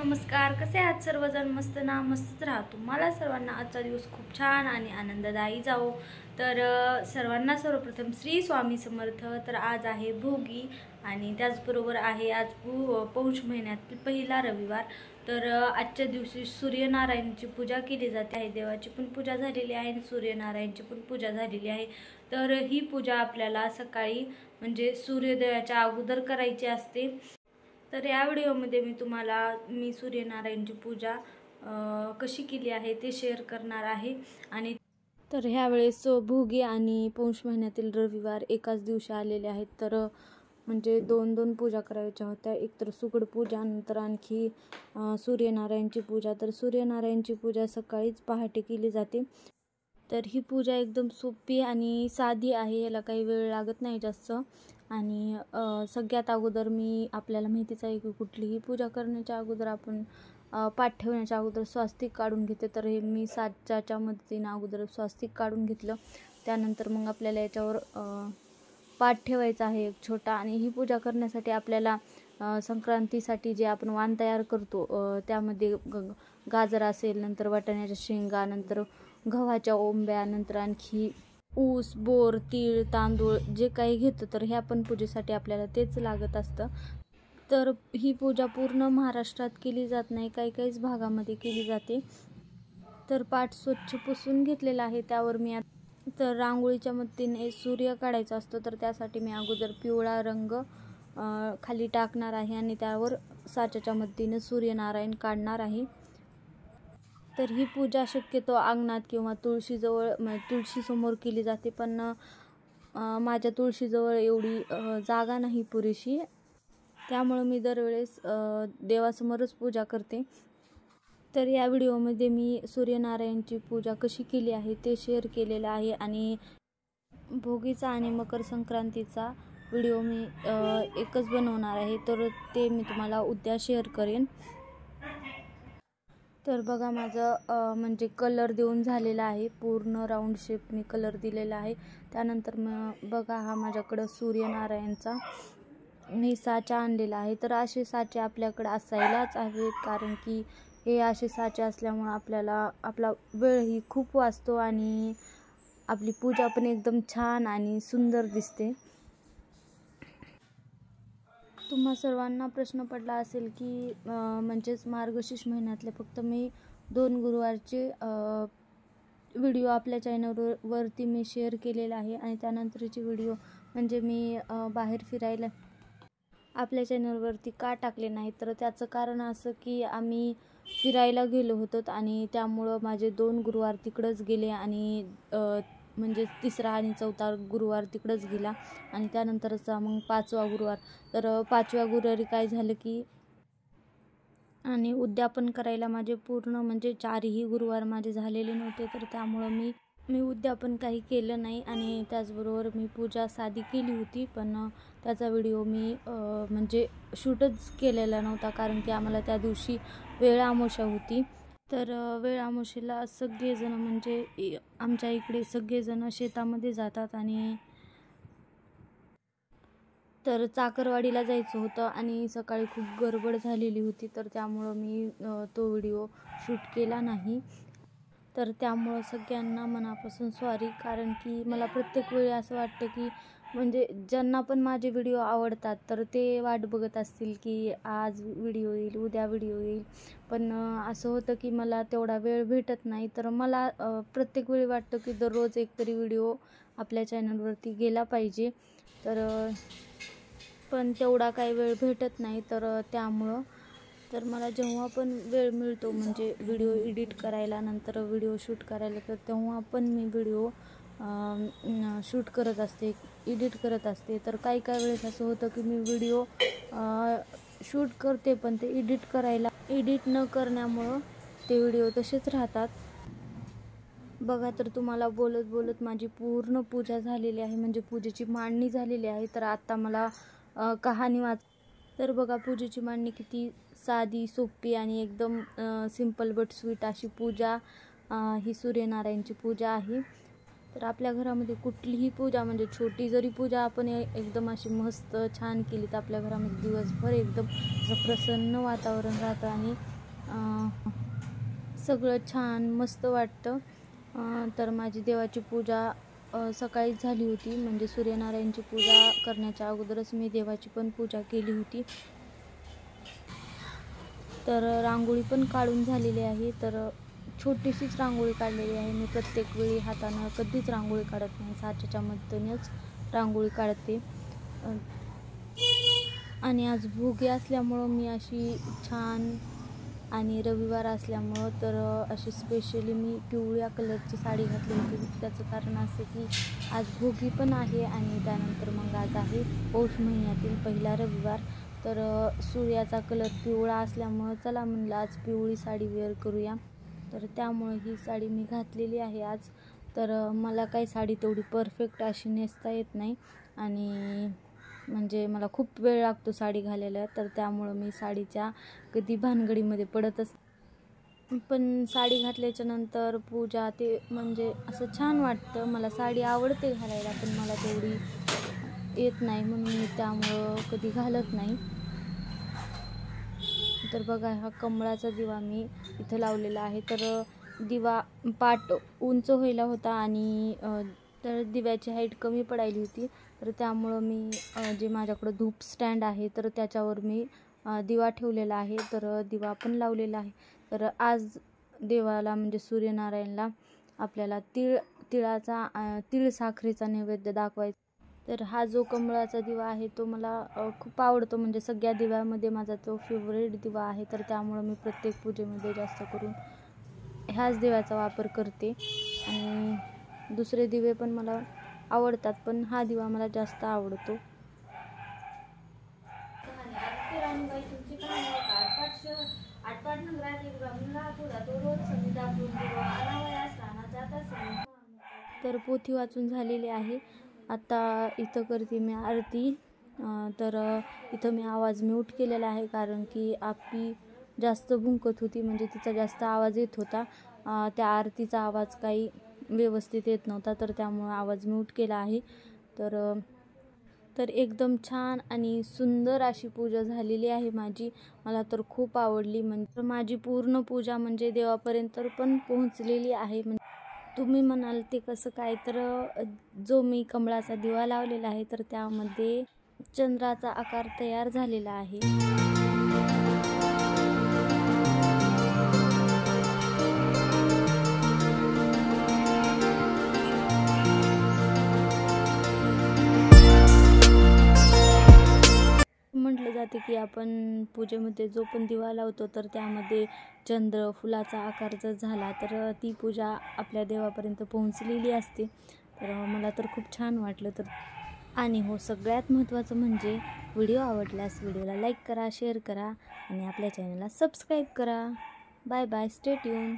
नमस्कार, कसे आहात सर्वजण? मस्त ना? मस्तच राहा. तुम्हाला सर्वांना आजचा दिवस खूप छान आणि आनंददायी जावो. तर सर्वांना सर्वप्रथम श्री स्वामी समर्थ. तर आज आहे भोगी आणि त्याचबरोबर आहे आज पौष महिन्यातील पहिला रविवार. तर आजच्या दिवशी सूर्यनारायणची पूजा केली जाते आहे. देवाची पण पूजा झालेली आहे आणि सूर्यनारायणची पण पूजा झालेली आहे. तर ही पूजा आपल्याला सकाळी म्हणजे सूर्योदयाच्या अगोदर करायची असते. तर या व्हिडिओमध्ये मी सूर्यनारायणची पूजा कशी केली आहे ते शेअर करणार आहे. आणि तर ह्यावेळेस भोगी आणि पौष महिन्यातील रविवार एकाच दिवशी आलेले आहेत. तर म्हणजे दोन पूजा करायच्या होत्या. एक तर सुगड पूजा, नंतर आणखी सूर्यनारायणची पूजा. तर सूर्यनारायणची पूजा सकाळीच पहाटे केली जाते. तर ही पूजा एकदम सोपी आणि साधी आहे, याला काही वेळ लागत नाही जास्त. आणि सगळ्यात अगोदर आपल्याला माहितीच आहे की कुठलीही पूजा करण्याच्या अगोदर आपण पाठ ठेवण्याच्या अगोदर स्वास्तिक काढून घेते. तर हे मी साच्याच्या मदतीने अगोदर स्वास्तिक काढून घेतलं. त्यानंतर मग आपल्याला याच्यावर पाठ ठेवायचा आहे एक छोटा. आणि ही पूजा करण्यासाठी आपल्याला संक्रांतीसाठी जे आपण वाण तयार करतो त्यामध्ये गाजर असेल, नंतर वाटाण्याच्या शेंगा, नंतर गव्हाच्या ओंब्या, नंतर आणखी ऊस, बोर, तीळ, तांदूळ जे काही घेतो तर ह्या पण पूजेसाठी आपल्याला तेच लागत असतं. तर ही पूजा पूर्ण महाराष्ट्रात केली जात नाही, काही भागामध्ये केली जाते. तर पाठ स्वच्छ पुसून घेतलेला आहे. त्यावर मी तर रांगोळीच्या मदतीने सूर्य काढायचा असतो. तर त्यासाठी मी अगोदर पिवळा रंग खाली टाकणार आहे आणि त्यावर साच्याच्या मदतीने सूर्यनारायण काढणार आहे. तर ही पूजा शक्यतो अंगणात किंवा तुळशीसमोर केली जाते. पण माझ्या तुळशीजवळ एवढी जागा नाही पुरेशी, त्यामुळं मी दरवेळेस देवासमोरच पूजा करते. तर या व्हिडिओमध्ये मी सूर्यनारायणची पूजा कशी केली आहे ते शेअर केलेलं आहे. आणि भोगीचा आणि मकर संक्रांतीचा व्हिडिओ मी एकच बनवणार आहे. तर ते मी तुम्हाला उद्या शेअर करेन. तर बघा माझं म्हणजे कलर देऊन झालेला आहे. पूर्ण राऊंड शेप मी कलर दिलेला आहे. त्यानंतर मग बघा हा माझ्याकडं सूर्यनारायणचा मी साचा आणलेला आहे. तर असे साचे आपल्याकडे असायलाच हवेत, कारण की हे असे साचे असल्यामुळं आपल्याला आपला वेळही खूप वाचतो आणि आपली पूजा पण एकदम छान आणि सुंदर दिसते. तुम्हा सर्वांना प्रश्न पडला असेल की म्हणजेच मार्गशीर्ष महिन्यातले फक्त मी 2 गुरुवारचे व्हिडिओ आपल्या चॅनलवरती मी शेअर केलेला आहे आणि त्यानंतरची व्हिडिओ म्हणजे मी बाहेर फिरायला आपल्या चॅनलवरती का टाकले नाही. तर त्याचं कारण असं की आम्ही फिरायला गेलो होतो आणि त्यामुळं माझे 2 गुरुवार तिकडंच गेले आणि म्हणजे 3रा आणि 4था गुरुवार तिकडंच गेला आणि त्यानंतरचा मग 5वा गुरुवार. तर 5व्या गुरुवारी काय झालं की आणि उद्यापन करायला माझे पूर्ण म्हणजे 4ही गुरुवार माझे झालेले नव्हते. तर त्यामुळं मी उद्यापन काही केलं नाही. आणि त्याचबरोबर मी पूजा साधी केली होती, पण त्याचा व्हिडिओ मी म्हणजे शूटच केलेला नव्हता, कारण की आम्हाला त्या दिवशी वेळ अमावस्या होती. तर वेळ अमावस्येला सगळेजण म्हणजे आमच्या इकडे सगळेजण शेतामध्ये जातात आणि तर चाकरवाडीला जायचं होतं आणि सकाळी खूप गडबड झालेली होती. तर त्यामुळं मी तो व्हिडिओ शूट केला नाही. तर त्यामुळं सगळ्यांना मनापासून सॉरी, कारण की मला प्रत्येक वेळी असं वाटतं की म्हणजे ज्यांना पण माझे व्हिडिओ आवडतात तर ते वाट बघत असतील की आज व्हिडिओ येईल, उद्या व्हिडिओ येईल. पण असं होतं की मला तेवढा वेळ भेटत नाही. तर मला प्रत्येक वेळी वाटतं की दररोज एकतरी व्हिडिओ आपल्या चॅनलवरती गेला पाहिजे. तर पण तेवढा काही वेळ भेटत नाही. तर त्यामुळं तर मला जेव्हा पण वेळ मिळतो म्हणजे व्हिडिओ एडिट करायला, नंतर व्हिडिओ शूट करायला, तर तेव्हा पण मी व्हिडिओ शूट करत असते, एडिट करत असते. तर काही वेळेस असं होतं की मी व्हिडिओ शूट करते पण ते एडिट न करण्यामुळं ते व्हिडिओ तसेच राहतात. बघा तर तुम्हाला बोलत माझी पूर्ण पूजा झालेली आहे, म्हणजे पूजेची मांडणी झालेली आहे. तर आत्ता मला कहाणी तर बघा पूजेची मांडणी किती साधी, सोपी आणि एकदम सिंपल बट स्वीट अशी पूजा ही सूर्यनारायणची पूजा आहे. तर आपल्या घरामध्ये कुठलीही पूजा म्हणजे छोटी जरी पूजा आपण एकदम अशी मस्त छान केली तर आपल्या घरामध्ये दिवसभर एकदम असं प्रसन्न वातावरण राहतं आणि सगळं छान मस्त वाटतं. तर माझी देवाची पूजा सकाळीच झाली होती, म्हणजे सूर्यनारायणची पूजा करण्याच्या अगोदरच मी देवाची पण पूजा केली होती. तर रांगोळी पण काढून झालेली आहे. तर छोटीशीच रांगोळी काढलेली आहे. मी प्रत्येक वेळी हातानं कधीच रांगोळी काढत नाही, साच्याच्या मदतीनेच रांगोळी काढते. आणि आज भोगी असल्यामुळं मी अशी छान, आणि रविवार असल्यामुळं तर अशी स्पेशली मी पिवळ्या कलरची साडी घातली होती. त्याचं कारण असं की आज भोगी पण आहे आणि त्यानंतर मग आज आहे पौष महिन्यातील पहिला रविवार. तर सूर्याचा कलर पिवळा असल्यामुळं चला म्हणलं आज पिवळी साडी वेअर करूया. तर त्यामुळे ही साडी मी घातलेली आहे आज. तर मला काही साडी तेवढी परफेक्ट अशी नेसता येत नाही, आणि म्हणजे मला खूप वेळ लागतो साडी घालायला. तर त्यामुळं मी साडीच्या कधी भानगडीमध्ये पडतच. पण साडी घातल्याच्या नंतर पूजा ते म्हणजे असं छान वाटतं. मला साडी आवडते घालायला, पण मला तेवढी येत नाही म्हणून मी त्यामुळं कधी घालत नाही. तर बघा, हा कमळाचा दिवा मी इथं लावलेला आहे. तर दिवा पाट उंच व्हायला होता आणि तर दिव्याची हाईट कमी पडायली होती. तर त्यामुळं मी जे माझ्याकडं धूप स्टँड आहे तर त्याच्यावर मी दिवा ठेवलेला आहे. तर दिवा पण लावलेला आहे. तर आज देवाला म्हणजे सूर्यनारायणला आपल्याला तीळ साखरेचा नैवेद्य दाखवायचा. तर हा जो कमळाचा दिवा आहे तो मला खूप आवडतो, म्हणजे सगळ्या दिव्यामध्ये माझा तो फेवरेट दिवा आहे. तर त्यामुळं मी प्रत्येक पूजेमध्ये जास्त करून ह्याच दिव्याचा वापर करते. आणि दुसरे दिवे पण मला आवडतात, पण हा दिवा मला जास्त आवडतो. तर पोथी वाचून झालेली आहे. आता इथं करते मी आरती. तर इथं मी आवाज म्यूट केलेला आहे, कारण की आपी जास्त भुंकत होती, म्हणजे तिचा जास्त आवाज येत होता. त्या आरतीचा आवाज काही व्यवस्थित येत नव्हता, तर त्यामुळं आवाज म्यूट केला आहे. तर एकदम छान आणि सुंदर अशी पूजा झालेली आहे माझी. मला तर खूप आवडली. म्हणजे माझी पूर्ण पूजा म्हणजे देवापर्यंत पण पोहोचलेली आहे. तुम्ही म्हणाल ते कसं काय, तर जो मी कमळाचा दिवा लावलेला आहे तर त्यामध्ये चंद्राचा आकार तयार झालेला आहे. म्हटलं जाते की आपण पूजेमध्ये जो पण दिवा लावतो तर त्यामध्ये चंद्र फुलाचा आकार जर झाला तर ती पूजा आपल्या देवापर्यंत पोहोचलेली असते. तर मला तर खूप छान वाटलं. तर आणि हो, सगळ्यात महत्त्वाचं म्हणजे व्हिडिओ आवडल्यास व्हिडिओला लाईक करा, शेअर करा आणि आपल्या चॅनलला सबस्क्राईब करा. Bye bye, stay tune.